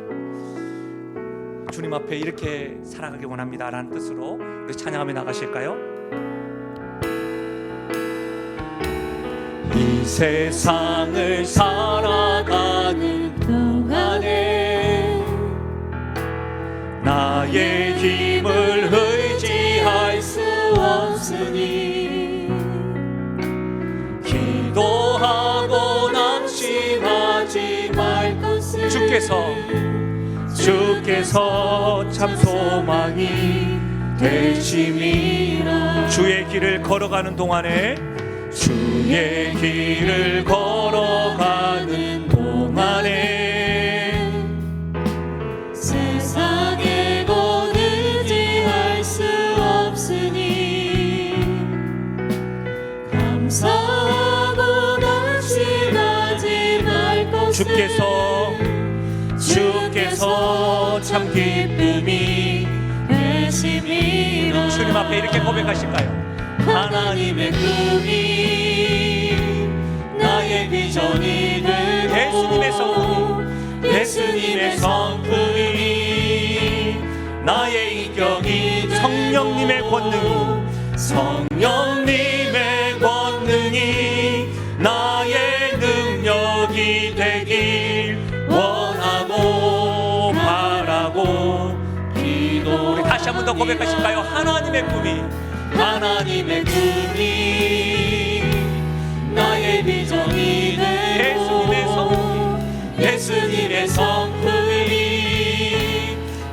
주님 앞에 이렇게 살아가기 원합니다 라는 뜻으로 우리 찬양하며 나가실까요? 이 세상을 살아가는 동안에 나의 힘을 의지할 수 없으니 기도하고 낙심하지 말 것을 주께서 참 소망이 되심이라. 주의 길을 걸어가는 동안에 세상에 곧 의지할 수 없으니 감사하고 낙심하지 말 것을 주께서 참 기쁨이 되심이라. 주님 앞에 이렇게 고백하실까요? 하나님의 꿈이 나의 비전이 되고 예수님의 성품이 나의 인격이 되고 성령님의 권능이 나의 능력이 되길 원하고 바라고 기도. 우리 다시 한 번 더 고백하실까요? 하나님의 꿈이 나의 비전이 되고 예수님의 성품이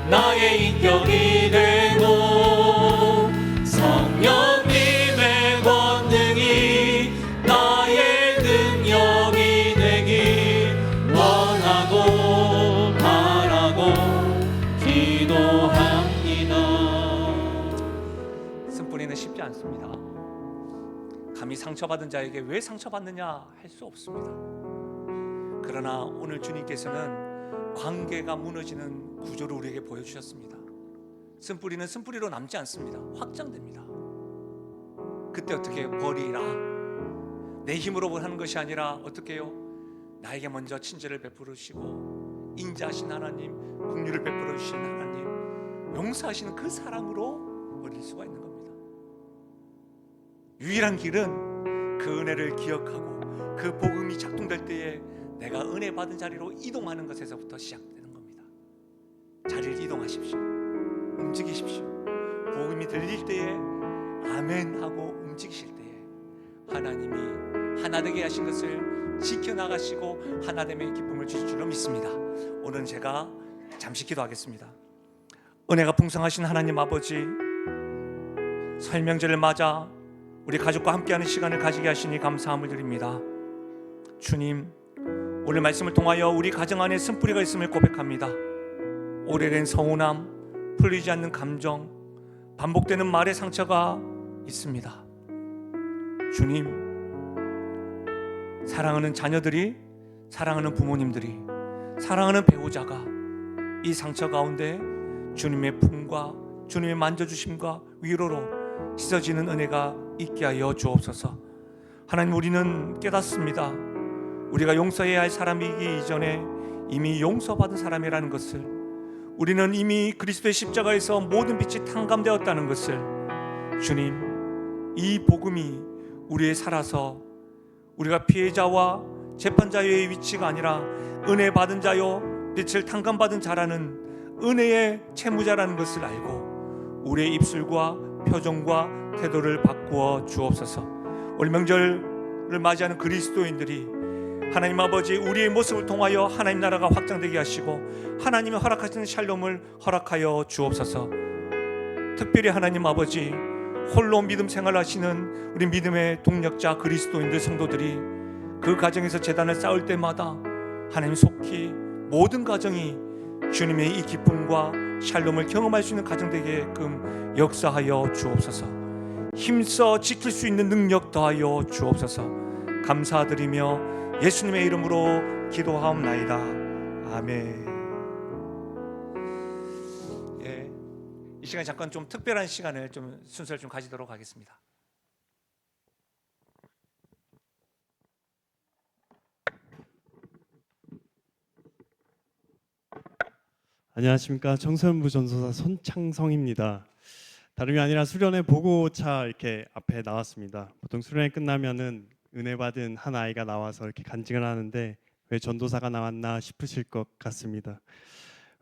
나의 인격이 되고 성령님의 권능이 나의 능력이 되길 원하고 바라고 기도합니다. 쓴뿌리는 쉽지 않습니다. 감히 상처받은 자에게 왜 상처받느냐 할 수 없습니다. 그러나 오늘 주님께서는 관계가 무너지는 구조를 우리에게 보여주셨습니다. 쓴뿌리는 쓴뿌리로 남지 않습니다. 확장됩니다. 그때 어떻게 해요? 버리라. 내 힘으로 하는 것이 아니라 어떻게 해요? 나에게 먼저 친절을 베풀으시고 인자하신 하나님, 긍휼을 베풀어 주신 하나님, 용서하시는 그 사랑으로 버릴 수가 있는 겁니다. 유일한 길은 그 은혜를 기억하고 그 복음이 작동될 때에 내가 은혜 받은 자리로 이동하는 것에서부터 시작되는 겁니다. 자리를 이동하십시오. 움직이십시오. 복음이 들릴 때에 아멘 하고 움직이실 때에 하나님이 하나 되게 하신 것을 지켜나가시고 하나됨의 기쁨을 주실 줄로 믿습니다. 오늘 제가 잠시 기도하겠습니다. 은혜가 풍성하신 하나님 아버지, 설 명절을 맞아 우리 가족과 함께하는 시간을 가지게 하시니 감사함을 드립니다. 주님, 오늘 말씀을 통하여 우리 가정 안에 쓴뿌리가 있음을 고백합니다. 오래된 서운함, 풀리지 않는 감정, 반복되는 말의 상처가 있습니다. 주님, 사랑하는 자녀들이, 사랑하는 부모님들이, 사랑하는 배우자가 이 상처 가운데 주님의 품과 주님의 만져주심과 위로로 씻어지는 은혜가 있게 하여 주옵소서. 하나님, 우리는 깨닫습니다. 우리가 용서해야 할 사람이기 이전에 이미 용서받은 사람이라는 것을, 우리는 이미 그리스도의 십자가에서 모든 빛이 탕감되었다는 것을, 주님, 이 복음이 우리에 살아서 우리가 피해자와 재판자의 위치가 아니라 은혜 받은 자요 빛을 탕감받은 자라는 은혜의 채무자라는 것을 알고 우리의 입술과 표정과 태도를 바꾸어 주옵소서. 올 명절을 맞이하는 그리스도인들이 하나님 아버지, 우리의 모습을 통하여 하나님 나라가 확장되게 하시고 하나님이 허락하시는 샬롬을 허락하여 주옵소서. 특별히 하나님 아버지, 홀로 믿음 생활하시는 우리 믿음의 동력자 그리스도인들 성도들이 그 가정에서 제단을 쌓을 때마다 하나님 속히 모든 가정이 주님의 이 기쁨과 샬롬을 경험할 수 있는 가정 되게끔 역사하여 주옵소서. 힘써 지킬 수 있는 능력 더하여 주옵소서. 감사드리며 예수님의 이름으로 기도하옵나이다. 아멘. 예, 이 시간 잠깐 좀 특별한 시간을 좀 순서를 좀 가지도록 하겠습니다. 안녕하십니까. 청소년부 전도사 손창성입니다. 다름이 아니라 수련회 보고차 이렇게 앞에 나왔습니다. 보통 수련회 끝나면은 은혜 받은 한 아이가 나와서 이렇게 간증을 하는데 왜 전도사가 나왔나 싶으실 것 같습니다.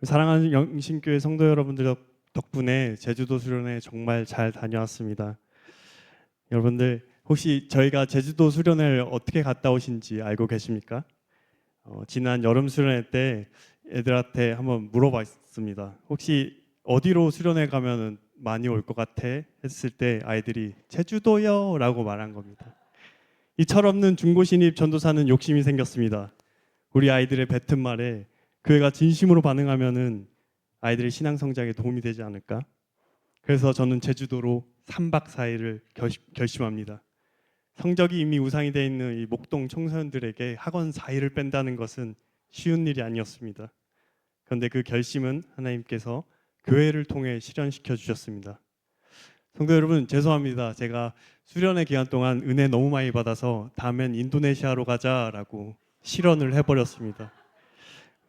사랑하는 영신교회 성도 여러분들 덕분에 제주도 수련회 정말 잘 다녀왔습니다. 여러분들 혹시 저희가 제주도 수련회를 어떻게 갔다 오신지 알고 계십니까? 지난 여름 수련회 때 애들한테 한번 물어봤습니다. 혹시 어디로 수련회 가면 많이 올 것 같아? 했을 때 아이들이 제주도요 라고 말한 겁니다. 이 철없는 중고신입 전도사는 욕심이 생겼습니다. 우리 아이들의 뱉은 말에 교회가 진심으로 반응하면은 아이들의 신앙 성장에 도움이 되지 않을까? 그래서 저는 제주도로 3박 4일을 결심합니다. 성적이 이미 우상이 되어 있는 이 목동 청소년들에게 학원 4일을 뺀다는 것은 쉬운 일이 아니었습니다. 그런데 그 결심은 하나님께서 교회를 통해 실현시켜 주셨습니다. 성도 여러분, 죄송합니다. 제가 수련회 기간 동안 은혜 너무 많이 받아서 다음엔 인도네시아로 가자라고 실언을 해버렸습니다.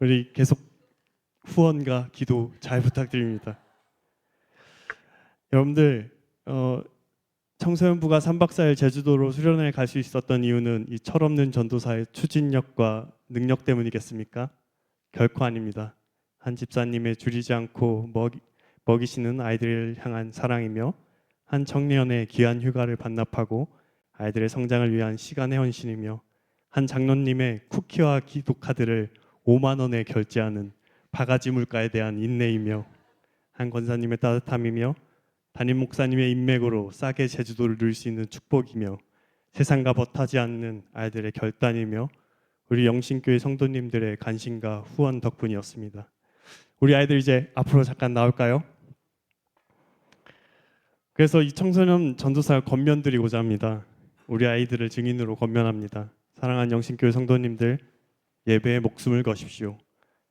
우리 계속 후원과 기도 잘 부탁드립니다. 여러분들, 청소년부가 3박 4일 제주도로 수련회에 갈 수 있었던 이유는 이 철없는 전도사의 추진력과 능력 때문이겠습니까? 결코 아닙니다. 한 집사님의 줄이지 않고 먹이시는 아이들을 향한 사랑이며 한 청년의 귀한 휴가를 반납하고 아이들의 성장을 위한 시간의 헌신이며 한 장로님의 쿠키와 기도 카드를 5만 원에 결제하는 바가지 물가에 대한 인내이며 한 권사님의 따뜻함이며 담임 목사님의 인맥으로 싸게 제주도를 누릴 수 있는 축복이며 세상과 벗하지 않는 아이들의 결단이며 우리 영신교회 성도님들의 관심과 후원 덕분이었습니다. 우리 아이들 이제 앞으로 잠깐 나올까요? 그래서 이 청소년 전도사를 권면드리고자 합니다. 우리 아이들을 증인으로 권면합니다. 사랑하는 영신교회 성도님들, 예배에 목숨을 거십시오.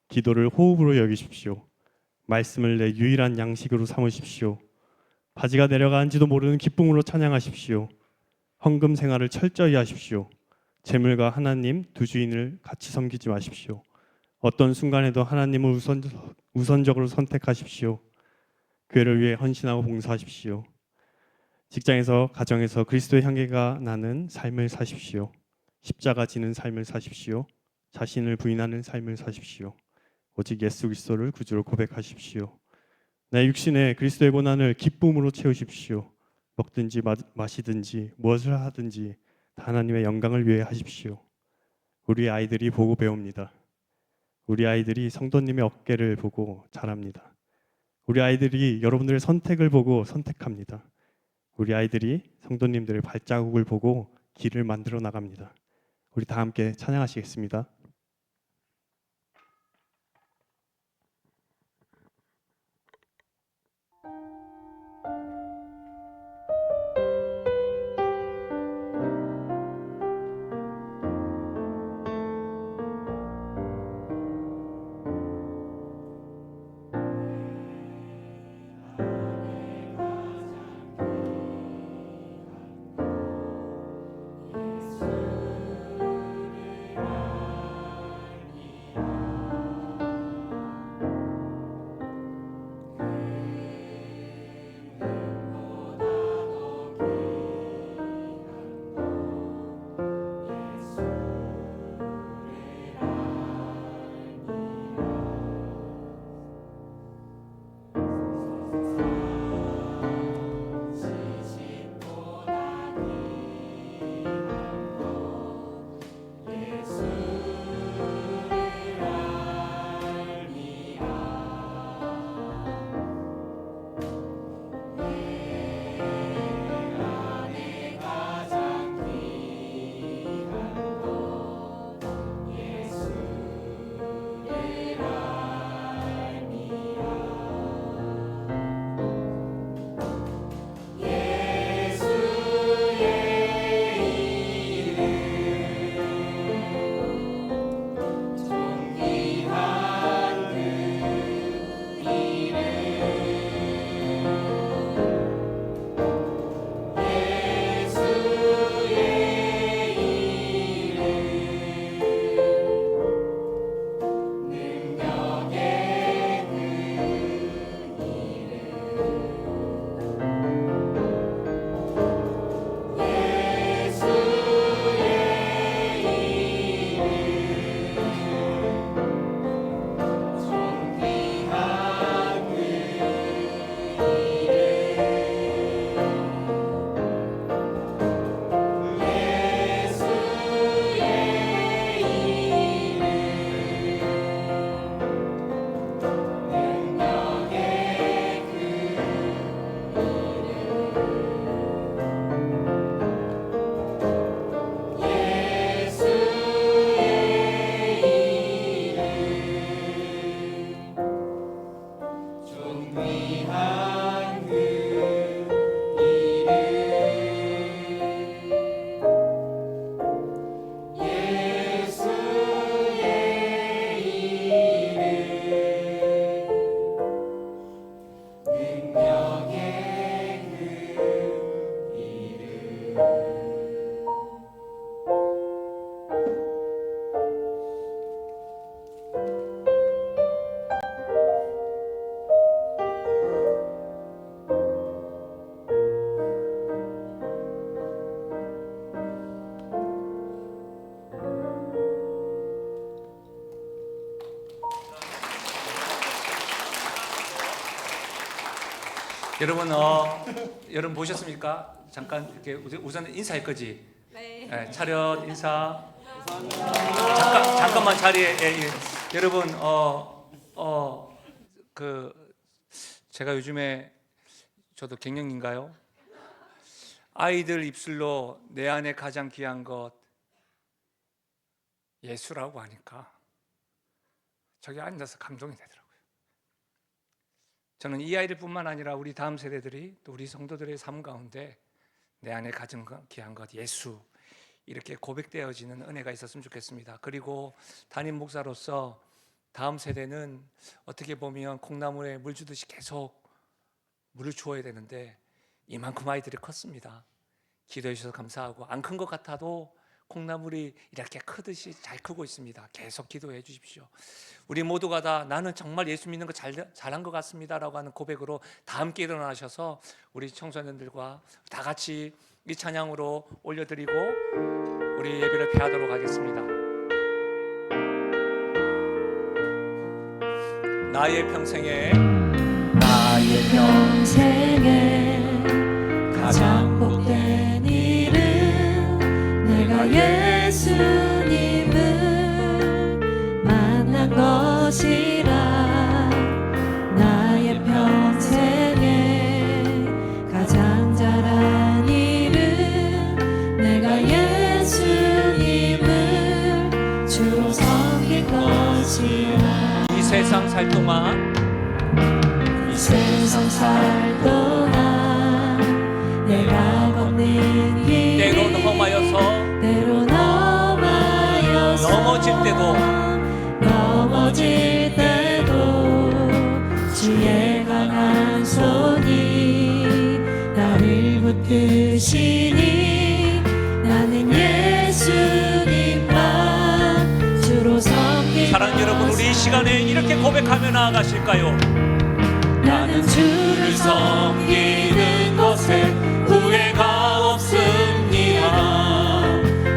기도를 호흡으로 여기십시오. 말씀을 내 유일한 양식으로 삼으십시오. 바지가 내려가는지도 모르는 기쁨으로 찬양하십시오. 헌금 생활을 철저히 하십시오. 재물과 하나님 두 주인을 같이 섬기지 마십시오. 어떤 순간에도 하나님을 우선적으로 선택하십시오. 교회를 위해 헌신하고 봉사하십시오. 직장에서 가정에서 그리스도의 향기가 나는 삶을 사십시오. 십자가 지는 삶을 사십시오. 자신을 부인하는 삶을 사십시오. 오직 예수 그리스도를 구주로 고백하십시오. 내 육신에 그리스도의 고난을 기쁨으로 채우십시오. 먹든지 마시든지 무엇을 하든지 다 하나님의 영광을 위해 하십시오. 우리 아이들이 보고 배웁니다. 우리 아이들이 성도님의 어깨를 보고 자랍니다. 우리 아이들이 여러분들의 선택을 보고 선택합니다. 우리 아이들이 성도님들의 발자국을 보고 길을 만들어 나갑니다. 우리 다 함께 찬양하시겠습니다. 여러분 여러분 보셨습니까? 잠깐 이렇게 우선 인사할 거지. 네. 예, 차렷 인사. 잠깐만 자리에 여러분 그 제가 요즘에 저도 갱년인가요? 아이들 입술로 내 안에 가장 귀한 것 예수라고 하니까 저기 앉아서 감동이 되더라고요. 저는 이 아이들뿐만 아니라 우리 다음 세대들이 또 우리 성도들의 삶 가운데 내 안에 가장 귀한 것 예수 이렇게 고백되어지는 은혜가 있었으면 좋겠습니다. 그리고 담임 목사로서 다음 세대는 어떻게 보면 콩나물에 물 주듯이 계속 물을 주어야 되는데 이만큼 아이들이 컸습니다. 기도해 주셔서 감사하고 안 큰 것 같아도 콩나물이 이렇게 크듯이 잘 크고 있습니다. 계속 기도해 주십시오. 우리 모두가 다 나는 정말 예수 믿는 거 잘한 것 같습니다 라고 하는 고백으로 다 함께 일어나셔서 우리 청소년들과 다 같이 이 찬양으로 올려드리고 우리 예배를 폐하도록 하겠습니다. 나의 평생에 가장 복된 일은 내가 예수님을 만난 것이라. 나의 평생에 가장 잘한 일은 내가 예수님을 주로 섬긴 것이라. 이 세상 살 동안 이 세상 살 동안 내가 걷는 길 때로는 험하여서 때론 험하여서 넘어질 때도 주의 강한 손이 나를 붙드시니 나는 예수님만 주로 섬기고. 사랑하는 여러분, 우리 이 시간에 이렇게 고백하며 나아가실까요? 나는 주를 섬기는 것에 후회가 없습니다.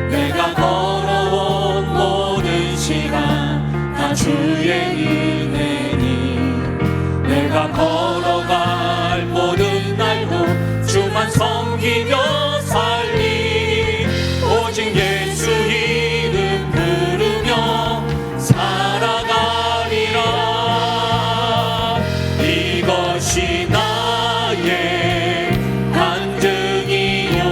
내가 걸어온 모든 시간 다 주의 은혜니 내가 걸어갈 모든 날도 주만 섬기며 살리. 오직 예수 이름 부르며 살아가리라. 이것이 나의 간증이요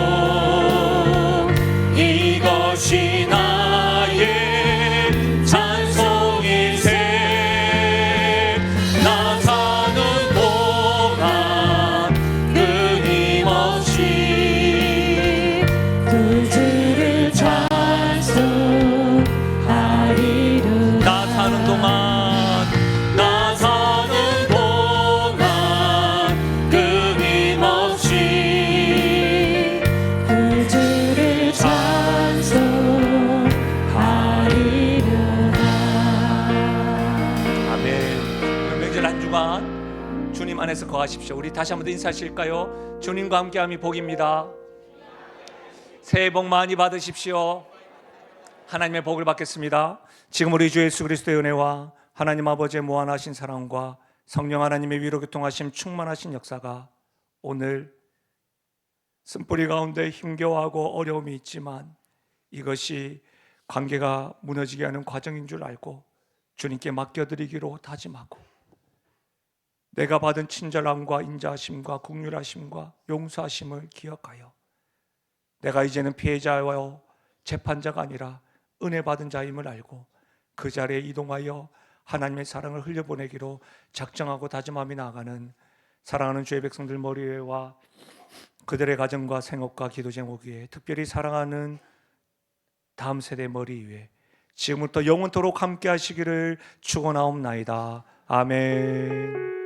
이것이 나의 찬송일세. 나 사는 동안 끊임없이 그 주를 찬송하리라. 나 사는 동안 끊임없이 그 주를 찬송하리라. 아멘. 오늘 명절 한 주간 주님 안에서 거하십시오. 우리 다시 한번 더 인사하실까요? 주님과 함께함이 복입니다. 새해 복 많이 받으십시오. 하나님의 복을 받겠습니다. 지금 우리 주 예수 그리스도의 은혜와 하나님 아버지의 무한하신 사랑과 성령 하나님의 위로 교통하심 충만하신 역사가 오늘 쓴뿌리 가운데 힘겨워하고 어려움이 있지만 이것이 관계가 무너지게 하는 과정인 줄 알고 주님께 맡겨드리기로 다짐하고 내가 받은 친절함과 인자하심과 긍휼하심과 용서하심을 기억하여 내가 이제는 피해자와 재판자가 아니라 은혜 받은 자임을 알고 그 자리에 이동하여 하나님의 사랑을 흘려보내기로 작정하고 다짐하며 나아가는 사랑하는 주의 백성들 머리 위에와 그들의 가정과 생업과 기도 제목 위에 특별히 사랑하는 다음 세대 머리 위에 지금부터 영원토록 함께 하시기를 축원하옵나이다. 아멘.